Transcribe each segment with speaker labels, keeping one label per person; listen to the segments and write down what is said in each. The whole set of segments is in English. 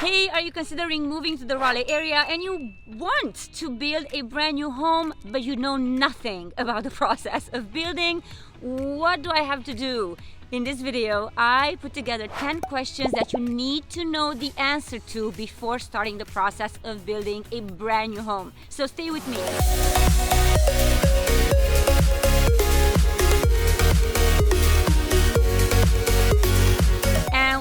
Speaker 1: Hey, are you considering moving to the Raleigh area and you want to build a brand new home but you know nothing about the process of building? What do I have to do? In this video, I put together 10 questions that you need to know the answer to before starting the process of building a brand new home. So stay with me.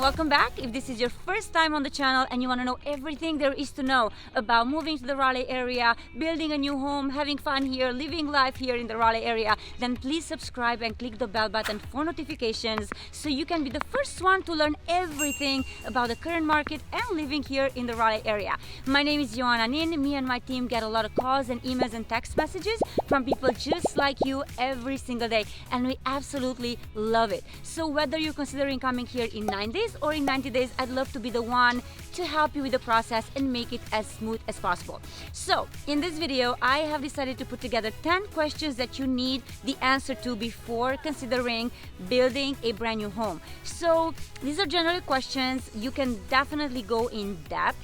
Speaker 1: Welcome back. If this is your first time on the channel and you want to know everything there is to know about moving to the Raleigh area, building a new home, having fun here, living life here in the Raleigh area, then please subscribe and click the bell button for notifications so you can be the first one to learn everything about the current market and living here in the Raleigh area. My name is Joanna Nin. Me and my team get a lot of calls and emails and text messages from people just like you every single day, and we absolutely love it. So whether you're considering coming here in 9 days or in 90 days, I'd love to be the one to help you with the process and make it as smooth as possible. So in this video, I have decided to put together 10 questions that you need the answer to before considering building a brand new home. So these are general questions. You can definitely go in depth.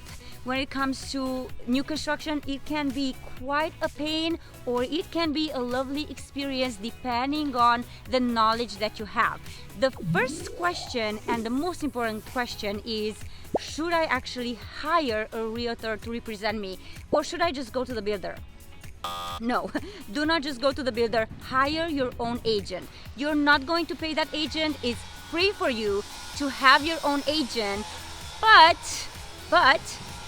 Speaker 1: When it comes to new construction, it can be quite a pain or it can be a lovely experience depending on the knowledge that you have. The first question and the most important question is, should I actually hire a realtor to represent me or should I just go to the builder? No, do not just go to the builder. Hire your own agent. You're not going to pay that agent. It's free for you to have your own agent, but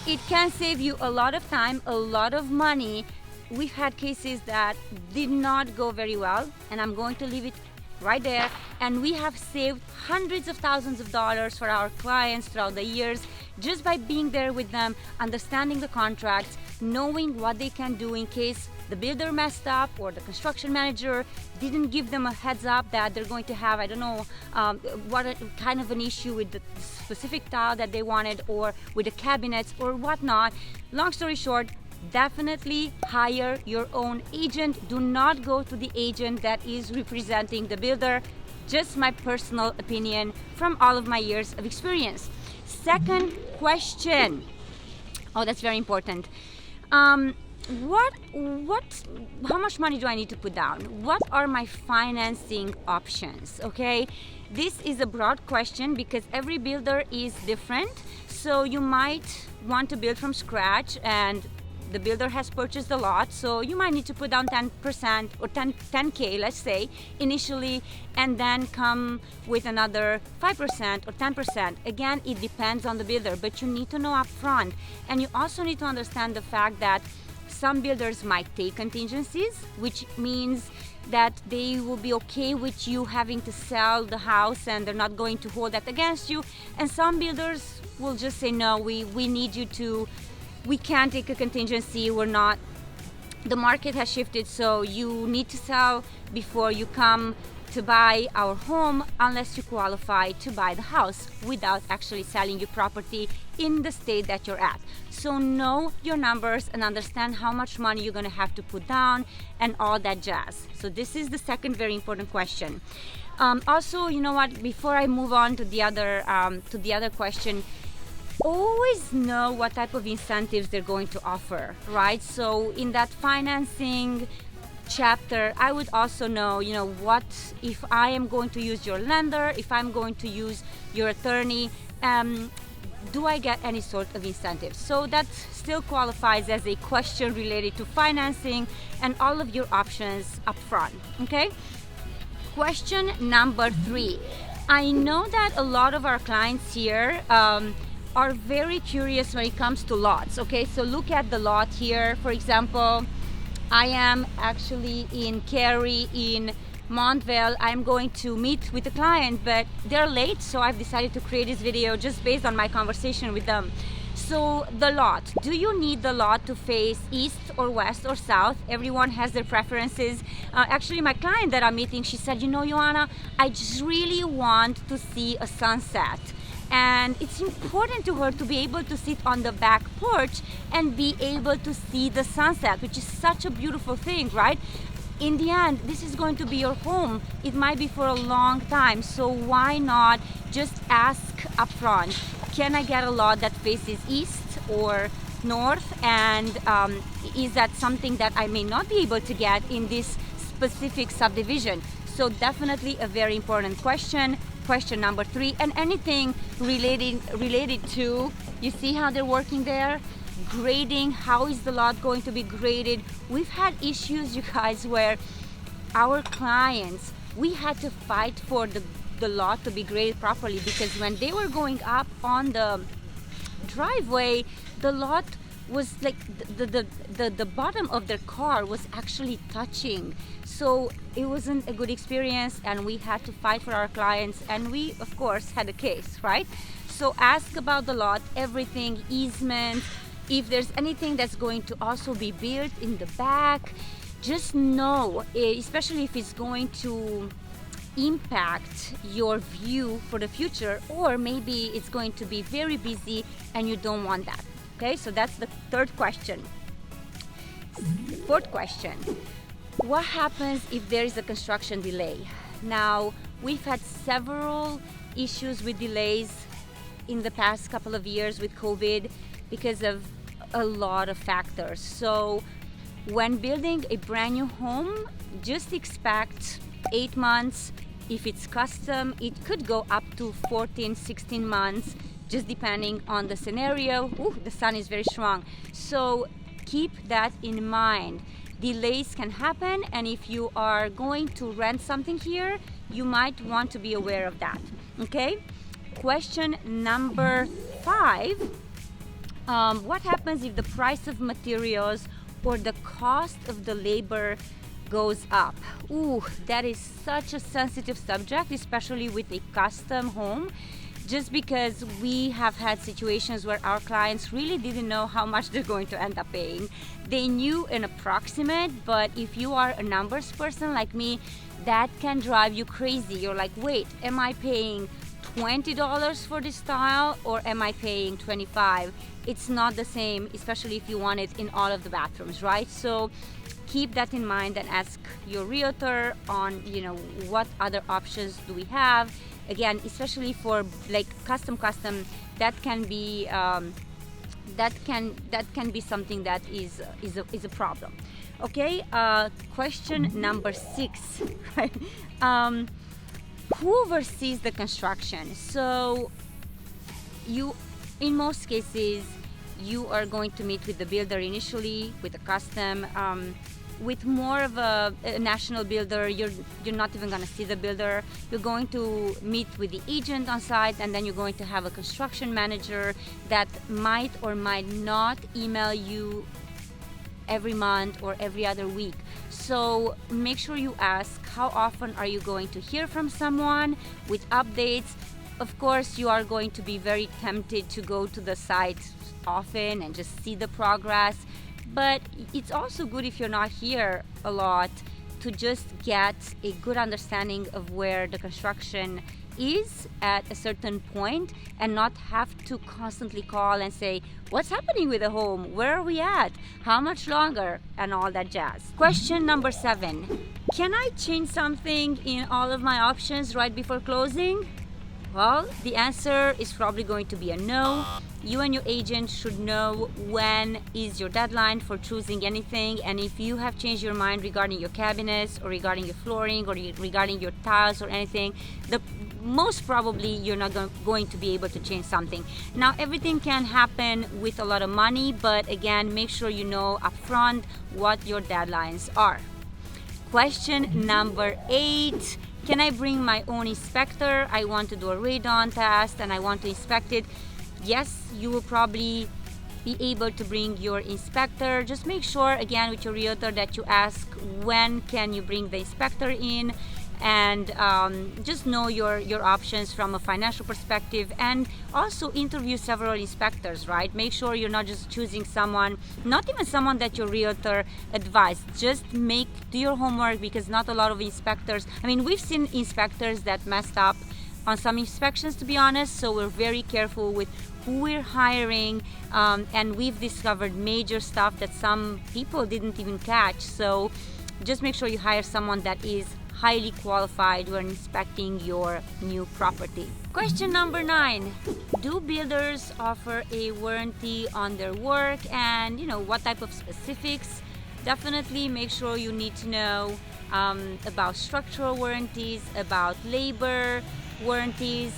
Speaker 1: it can save you a lot of time, a lot of money. We've had cases that did not go very well, and I'm going to leave it right there. And we have saved hundreds of thousands of dollars for our clients throughout the years just by being there with them, understanding the contracts, knowing what they can do in case the builder messed up or the construction manager didn't give them a heads up that they're going to have, I don't know, kind of an issue with the specific tile that they wanted or with the cabinets or whatnot. Long story short, definitely hire your own agent. Do not go to the agent that is representing the builder. Just my personal opinion from all of my years of experience. Second question. Oh, that's very important. How much money do I need to put down? What are my financing options? Okay, this is a broad question because every builder is different. So you might want to build from scratch and the builder has purchased a lot, so you might need to put down 10% or 10K, let's say, initially, and then come with another 5% or 10%. Again, it depends on the builder, but you need to know upfront. And you also need to understand the fact that some builders might take contingencies, which means that they will be okay with you having to sell the house and they're not going to hold that against you. And some builders will just say, no, we need you to, we can't take a contingency, the market has shifted, so you need to sell before you come to buy our home unless you qualify to buy the house without actually selling your property in the state that you're at. So know your numbers and understand how much money you're going to have to put down and all that jazz. So this is the second very important question. Also, you know what, before I move on to the other question, always know what type of incentives they're going to offer, right? So in that financing chapter, I would also know, what if I am going to use your lender, if I'm going to use your attorney, do I get any sort of incentives? So that still qualifies as a question related to financing and all of your options up front, okay? Question number 3. I know that a lot of our clients here are very curious when it comes to lots, okay? So look at the lot here. For example, I am actually in Cary in Montvale. I'm going to meet with the client, but they're late, so I've decided to create this video just based on my conversation with them. So the lot, do you need the lot to face east or west or south? Everyone has their preferences. Actually, my client that I'm meeting, she said, Joanna, I just really want to see a sunset. And it's important to her to be able to sit on the back porch and be able to see the sunset, which is such a beautiful thing, right? In the end, this is going to be your home. It might be for a long time, so why not just ask upfront? Can I get a lot that faces east or north? And is that something that I may not be able to get in this specific subdivision? So definitely a very important question. Question number 3, and anything related to, you see how they're working there? Grading, how is the lot going to be graded? We've had issues, you guys, where our clients, we had to fight for the lot to be graded properly, because when they were going up on the driveway, the lot was like the bottom of their car was actually touching. So it wasn't a good experience, and we had to fight for our clients, and we of course had a case, right? So ask about the lot, everything, easement, if there's anything that's going to also be built in the back. Just know, especially if it's going to impact your view for the future, or maybe it's going to be very busy and you don't want that. Okay, so that's the 3rd question. 4th question, what happens if there is a construction delay? Now, we've had several issues with delays in the past couple of years with COVID because of a lot of factors. So when building a brand new home, just expect 8 months. If it's custom, it could go up to 14, 16 months, just depending on the scenario. Ooh, the sun is very strong. So keep that in mind. Delays can happen, and if you are going to rent something here, you might want to be aware of that. Okay? Question number 5. What happens if the price of materials or the cost of the labor goes up? Ooh, that is such a sensitive subject, especially with a custom home, just because we have had situations where our clients really didn't know how much they're going to end up paying. They knew an approximate, but if you are a numbers person like me, that can drive you crazy. You're like, wait, am I paying $20 for this style, or am I paying $25? It's not the same, especially if you want it in all of the bathrooms, right? So keep that in mind and ask your realtor on, what other options do we have. Again, especially for like custom, that can be something that is a problem. Okay, question number 6. Right? Who oversees the construction? So in most cases, you are going to meet with the builder initially with a custom. With more of a national builder, you're not even going to see the builder. You're going to meet with the agent on site, and then you're going to have a construction manager that might or might not email you every month or every other week. So make sure you ask, how often are you going to hear from someone with updates? Of course, you are going to be very tempted to go to the site often and just see the progress, but it's also good if you're not here a lot to just get a good understanding of where the construction is at a certain point, and not have to constantly call and say, what's happening with the home? Where are we at? How much longer? And all that jazz. Question number 7. Can I change something in all of my options right before closing? Well, the answer is probably going to be a no. You and your agent should know when is your deadline for choosing anything, and if you have changed your mind regarding your cabinets or regarding your flooring or regarding your tiles or anything, most probably you're not going to be able to change something. Now, everything can happen with a lot of money, but again, make sure you know upfront what your deadlines are. Question number 8. Can I bring my own inspector? I want to do a radon test and I want to inspect it. Yes, you will probably be able to bring your inspector. Just make sure, again, with your realtor that you ask when can you bring the inspector in, and just know your options from a financial perspective, and also interview several inspectors, right? Make sure you're not just choosing someone, not even someone that your realtor advised. Just do your homework, because not a lot of inspectors, we've seen inspectors that messed up on some inspections, to be honest, so we're very careful with who we're hiring, and we've discovered major stuff that some people didn't even catch. So just make sure you hire someone that is highly qualified when inspecting your new property. Question number 9. Do builders offer a warranty on their work, and what type of specifics? Definitely make sure you need to know about structural warranties, about labor warranties,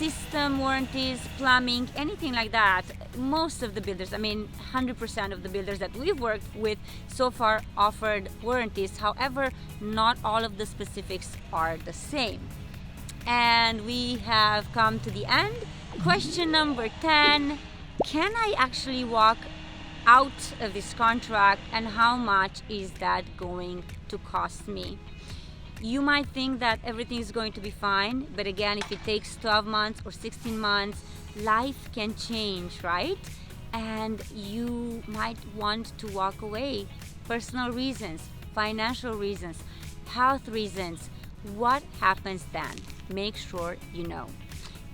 Speaker 1: system warranties, plumbing, anything like that. Most of the builders, 100% of the builders that we've worked with so far offered warranties. However, not all of the specifics are the same. And we have come to the end. Question number 10. Can I actually walk out of this contract, and how much is that going to cost me? You might think that everything is going to be fine, but again, if it takes 12 months or 16 months, life can change, right? And you might want to walk away. Personal reasons, financial reasons, health reasons. What happens then? Make sure you know.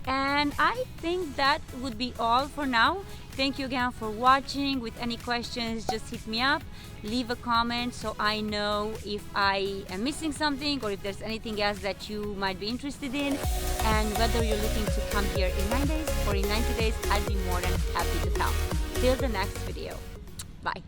Speaker 1: And I think that would be all for now. Thank you again for watching. With any questions, just hit me up, leave a comment so I know if I am missing something or if there's anything else that you might be interested in. And whether you're looking to come here in 9 days or in 90 days, I'd be more than happy to help. Till the next video. Bye.